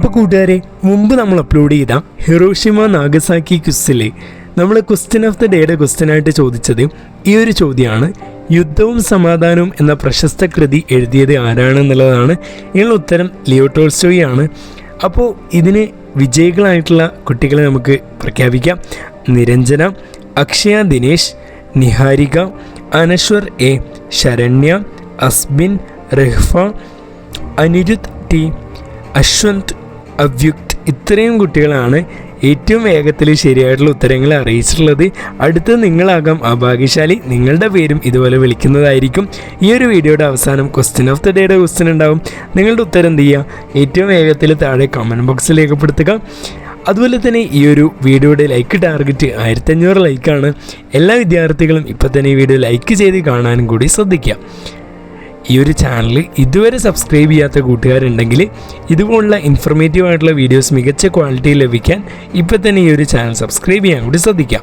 അപ്പോൾ കൂട്ടുകാരെ, മുമ്പ് നമ്മൾ അപ്ലോഡ് ചെയ്ത ഹിറോഷിമ നാഗസാക്കി ക്വിസിൽ നമ്മൾ ക്വസ്റ്റ്യൻ ഓഫ് ദ ഡേയുടെ ക്വസ്റ്റ്യനായിട്ട് ചോദിച്ചത് ഈ ഒരു ചോദ്യമാണ്. യുദ്ധവും സമാധാനവും എന്ന പ്രശസ്ത കൃതി എഴുതിയത് ആരാണെന്നുള്ളതാണ്. ഇതിനുള്ള ഉത്തരം ലിയോ ടോൾസ്റ്റോയി ആണ്. അപ്പോൾ ഇതിന് വിജയികളായിട്ടുള്ള കുട്ടികളെ നമുക്ക് പ്രഖ്യാപിക്കാം. നിരഞ്ജന, അക്ഷയ ദിനേശ്, നിഹാരിക, അനശ്വർ എ, ശരണ്യ, അസ്ബിൻ, റഹ്ഫ, അനിരുദ്ധ് ടി, അശ്വന്ത്, അവ്യുക്ത്, ഇത്രയും കുട്ടികളാണ് ഏറ്റവും വേഗത്തിൽ ശരിയായിട്ടുള്ള ഉത്തരങ്ങൾ അറിയിച്ചിട്ടുള്ളത്. അടുത്ത് നിങ്ങളാകാം ആ ഭാഗ്യശാലി. നിങ്ങളുടെ പേരും ഇതുപോലെ വിളിക്കുന്നതായിരിക്കും. ഈ ഒരു വീഡിയോയുടെ അവസാനം ക്വസ്റ്റ്യൻ ഓഫ് ദ ഡേയുടെ ക്വസ്റ്റ്യൻ ഉണ്ടാവും. നിങ്ങളുടെ ഉത്തരം എന്ത് ചെയ്യുക, ഏറ്റവും വേഗത്തിൽ താഴെ കമൻറ്റ് ബോക്സിൽ രേഖപ്പെടുത്തുക. അതുപോലെ തന്നെ ഈ ഒരു വീഡിയോയുടെ ലൈക്ക് ടാർഗറ്റ് 1500 ലൈക്കാണ്. എല്ലാ വിദ്യാർത്ഥികളും ഇപ്പോൾ തന്നെ ഈ വീഡിയോ ലൈക്ക് ചെയ്ത് കാണാനും കൂടി ശ്രദ്ധിക്കുക. ഈ ഒരു ചാനൽ ഇതുവരെ സബ്സ്ക്രൈബ് ചെയ്യാത്ത കൂട്ടുകാരുണ്ടെങ്കിൽ ഇതുപോലുള്ള ഇൻഫർമേറ്റീവ് ആയിട്ടുള്ള വീഡിയോസ് മികച്ച ക്വാളിറ്റിയിൽ ലഭിക്കാൻ ഇപ്പോൾ തന്നെ ഈ ഒരു ചാനൽ സബ്സ്ക്രൈബ് ചെയ്യാൻ കൂടി ശ്രദ്ധിക്കാം.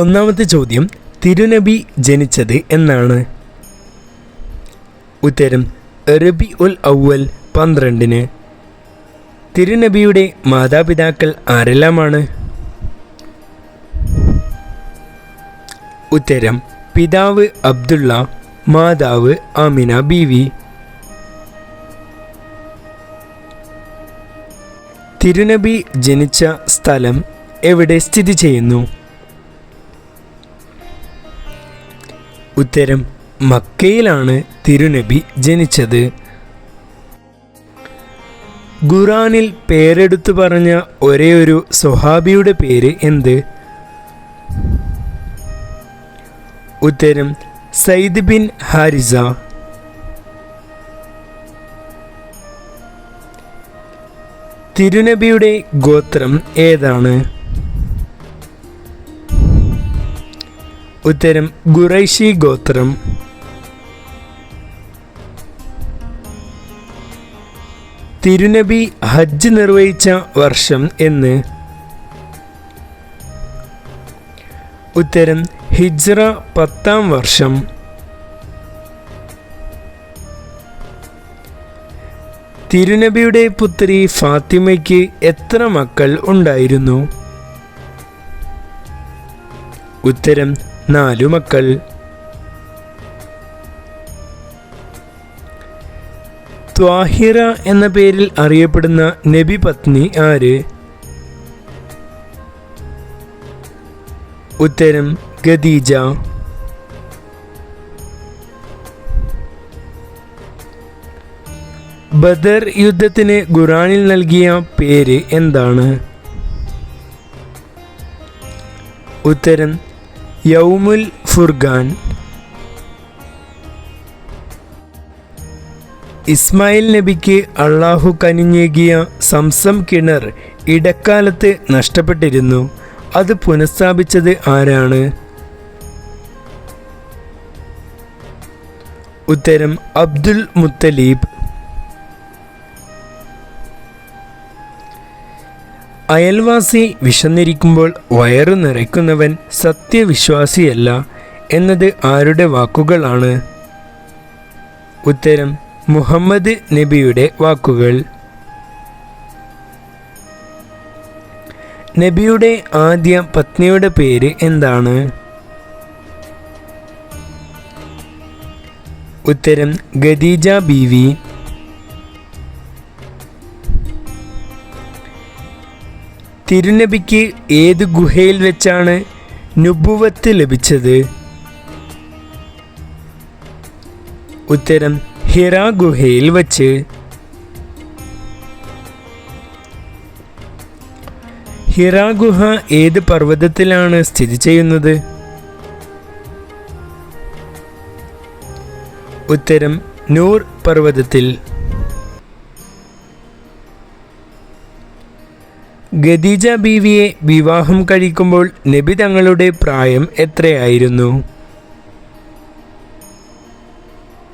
ഒന്നാമത്തെ ചോദ്യം, തിരുനബി ജനിച്ചത് എന്നാണ്? ഉത്തരം റബി ഉൽ അവ്വൽ 12-ന്. തിരുനബിയുടെ മാതാപിതാക്കൾ ആരെല്ലാമാണ്? ഉത്തരം പിതാവ് അബ്ദുള്ള, മാതാവ് ആമിന ബീവി. തിരുനബി ജനിച്ച സ്ഥലം എവിടെ സ്ഥിതി ചെയ്യുന്നു? ഉത്തരം മക്കയിലാണ് തിരുനബി ജനിച്ചത്. ഖുറാനിൽ പേരെടുത്തു പറഞ്ഞ ഒരേ ഒരു സ്വഹാബിയുടെ പേര് എന്ത്? ഉത്തരം സയ്യിദ് ബിൻ ഹാരിസ. തിരുനബിയുടെ ഗോത്രം ഏതാണ്? ഉത്തരം ഖുറൈശി ഗോത്രം. തിരുനബി ഹജ്ജ് നിർവഹിച്ച വർഷം എന്ന്? ഉത്തരം ഹിജ്റ 10-ാം വർഷം. തിരുനബിയുടെ പുത്രി ഫാത്തിമയ്ക്ക് എത്ര മക്കൾ ഉണ്ടായിരുന്നു? ഉത്തരം 4 മക്കൾ. ത്വാഹിറ എന്ന പേരിൽ അറിയപ്പെടുന്ന നബി പത്നി ആര്? ഉത്തരം ഖദീജ. ബദർ യുദ്ധത്തിന് ഖുറാനിൽ നൽകിയ പേര് എന്താണ്? ഉത്തരം യൗമുൽ ഫുർഖാൻ. ഇസ്മായിൽ നബിക്ക് അള്ളാഹു കനിഞ്ഞേകിയ സംസം കിണർ ഇടക്കാലത്ത് നഷ്ടപ്പെട്ടിരുന്നു. അത് പുനഃസ്ഥാപിച്ചത് ആരാണ്? ഉത്തരം അബ്ദുൽ മുത്തലീബ്. അയൽവാസി വിശന്നിരിക്കുമ്പോൾ വയറു നിറയ്ക്കുന്നവൻ സത്യവിശ്വാസിയല്ല എന്നത് ആരുടെ വാക്കുകളാണ്? ഉത്തരം മുഹമ്മദ് നബിയുടെ വാക്കുകൾ. നബിയുടെ ആദ്യ പത്നിയുടെ പേര് എന്താണ്? ഉത്തരം ഖദീജ ബീവി. തിരുനബിക്ക് ഏത് ഗുഹയിൽ വെച്ചാണ് നുബുവത്ത് ലഭിച്ചത്? ഉത്തരം ഹിറ ഗുഹയിൽ വച്ച്. ഹിറ ഗുഹ ഏത് പർവ്വതത്തിലാണ് സ്ഥിതി ചെയ്യുന്നത്? ഉത്തരം നൂർ പർവ്വതത്തിൽ. ഖദീജ ബീവിയെ വിവാഹം കഴിക്കുമ്പോൾ നബി തങ്ങളുടെ പ്രായം എത്രയായിരുന്നു?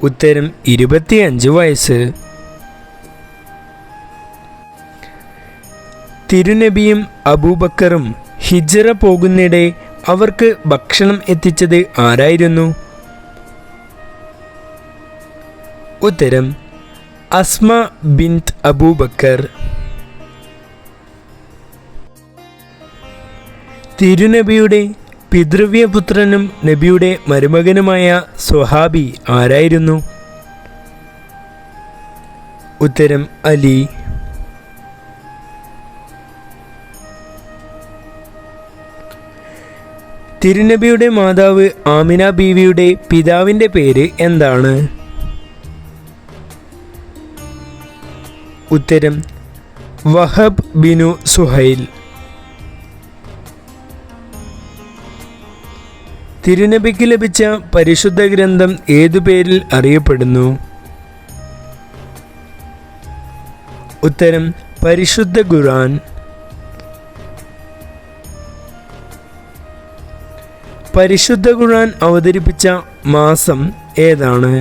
ഉത്തരം 25 വയസ്സ്. തിരുനബിയും അബൂബക്കറും ഹിജ്റ പോകുന്നിടെ അവർക്ക് ഭക്ഷണം എത്തിച്ചത് ആരായിരുന്നു? ഉത്തരം അസ്മ ബിൻത് അബൂബക്കർ. തിരുനബിയുടെ പിതൃവ്യപുത്രനും നബിയുടെ മരുമകനുമായ സ്വഹാബി ആരായിരുന്നു? ഉത്തരം അലി. തിരുനബിയുടെ മാതാവ് ആമിന ബീവിയുടെ പിതാവിൻ്റെ പേര് എന്താണ്? ഉത്തരം വഹബ് ബിനു സുഹൈൽ. തിരുനബിക്ക് ലഭിച്ച പരിശുദ്ധ ഗ്രന്ഥം ഏതു പേരിൽ അറിയപ്പെടുന്നു? ഉത്തരം പരിശുദ്ധ ഖുർആൻ. പരിശുദ്ധ ഖുർആൻ അവതരിപ്പിച്ച മാസം ഏതാണ്?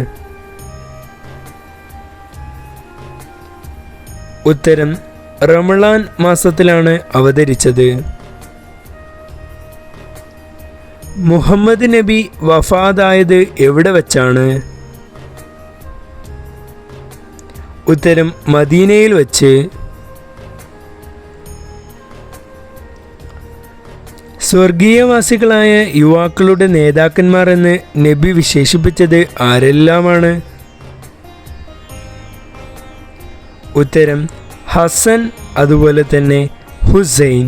ഉത്തരം റമളാൻ മാസത്തിലാണ് അവതരിച്ചത്. മുഹമ്മദ് നബി വഫാതായത് എവിടെ വച്ചാണ്? ഉത്തരം മദീനയിൽ വച്ച്. സ്വർഗീയവാസികളായ യുവാക്കളുടെ നേതാക്കന്മാർ എന്ന് നബി വിശേഷിപ്പിച്ചത് ആരെല്ലാമാണ്? ഉത്തരം ഹസൻ, അതുപോലെ തന്നെ ഹുസൈൻ.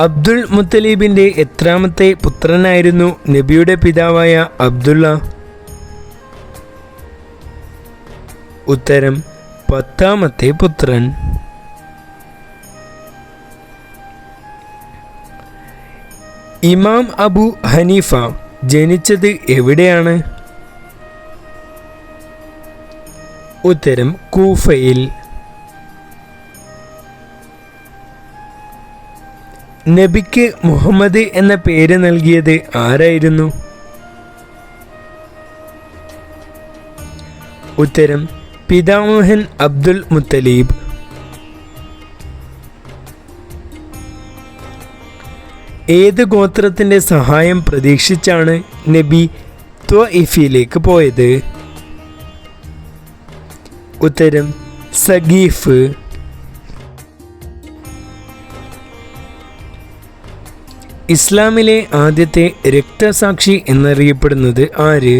അബ്ദുൽ മുത്തലീബിൻ്റെ എത്രാമത്തെ പുത്രനായിരുന്നു നബിയുടെ പിതാവായ അബ്ദുള്ള? ഉത്തരം 10ാമത്തെ പുത്രൻ. ഇമാം അബു ഹനീഫ ജനിച്ചത് എവിടെയാണ്? ഉത്തരം കൂഫയിൽ. നബിക്ക് മുഹമ്മദ് എന്ന പേര് നൽകിയത് ആരായിരുന്നു? ഉത്തരം പിതാമഹൻ അബ്ദുൽ മുത്തലീബ്. ഏത് ഗോത്രത്തിൻ്റെ സഹായം പ്രതീക്ഷിച്ചാണ് നബി ത്വഇഫിലേക്ക് പോയത്? ഉത്തരം സഗീഫ്. ഇസ്ലാമിലെ ആദ്യത്തെ രക്തസാക്ഷി എന്നറിയപ്പെടുന്നത് ആര്?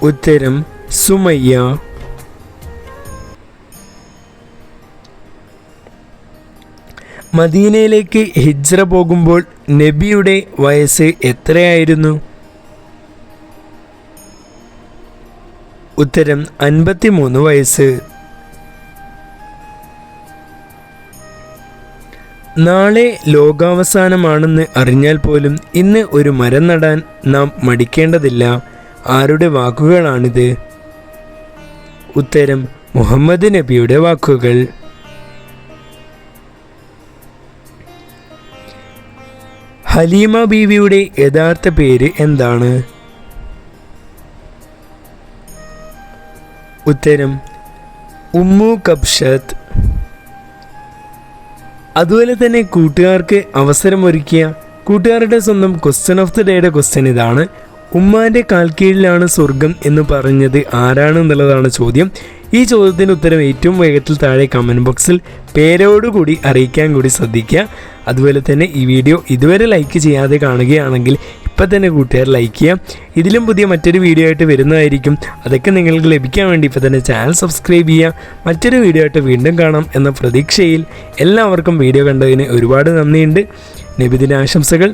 ഉത്തരം സുമയ്യ. മദീനയിലേക്ക് ഹിജ്റ പോകുമ്പോൾ നബിയുടെ വയസ്സ് എത്രയായിരുന്നു? ഉത്തരം 53 വയസ്സ്. നാളെ ലോകാവസാനമാണെന്ന് അറിഞ്ഞാൽ പോലും ഇന്ന് ഒരു മരം നടാൻ നാം മടിക്കേണ്ടതില്ല. ആരുടെ വാക്കുകളാണിത്? ഉത്തരം മുഹമ്മദ് നബിയുടെ വാക്കുകൾ. ഹലീമ ബീവിയുടെ യഥാർത്ഥ പേര് എന്താണ്? ഉത്തരം ഉമ്മു കബ്ഷത്ത്. അതുപോലെ തന്നെ കൂട്ടുകാർക്ക് അവസരമൊരുക്കിയ കൂട്ടുകാരുടെ സ്വന്തം ക്വസ്റ്റ്യൻ ഓഫ് ദി ഡേയുടെ ക്വസ്റ്റ്യൻ ഇതാണ്. ഉമ്മാൻ്റെ കാൽക്കീഴിലാണ് സ്വർഗം എന്ന് പറഞ്ഞത് ആരാണെന്നുള്ളതാണ് ചോദ്യം. ഈ ചോദ്യത്തിന് ഉത്തരം ഏറ്റവും വേഗത്തിൽ താഴെ കമൻറ്റ് ബോക്സിൽ പേരോടുകൂടി അറിയിക്കാൻ കൂടി ശ്രദ്ധിക്കുക. അതുപോലെ തന്നെ ഈ വീഡിയോ ഇതുവരെ ലൈക്ക് ചെയ്യാതെ കാണുകയാണെങ്കിൽ ഇപ്പം തന്നെ കൂട്ടുകാർ ലൈക്ക് ചെയ്യാം. ഇതിലും പുതിയ മറ്റൊരു വീഡിയോ ആയിട്ട് വരുന്നതായിരിക്കും. അതൊക്കെ നിങ്ങൾക്ക് ലഭിക്കാൻ വേണ്ടി ഇപ്പം തന്നെ ചാനൽ സബ്സ്ക്രൈബ് ചെയ്യുക. മറ്റൊരു വീഡിയോ ആയിട്ട് വീണ്ടും കാണാം എന്ന പ്രതീക്ഷയിൽ എല്ലാവർക്കും വീഡിയോ കണ്ടതിന് ഒരുപാട് നന്ദിയുണ്ട്. നബിദിന ആശംസകൾ.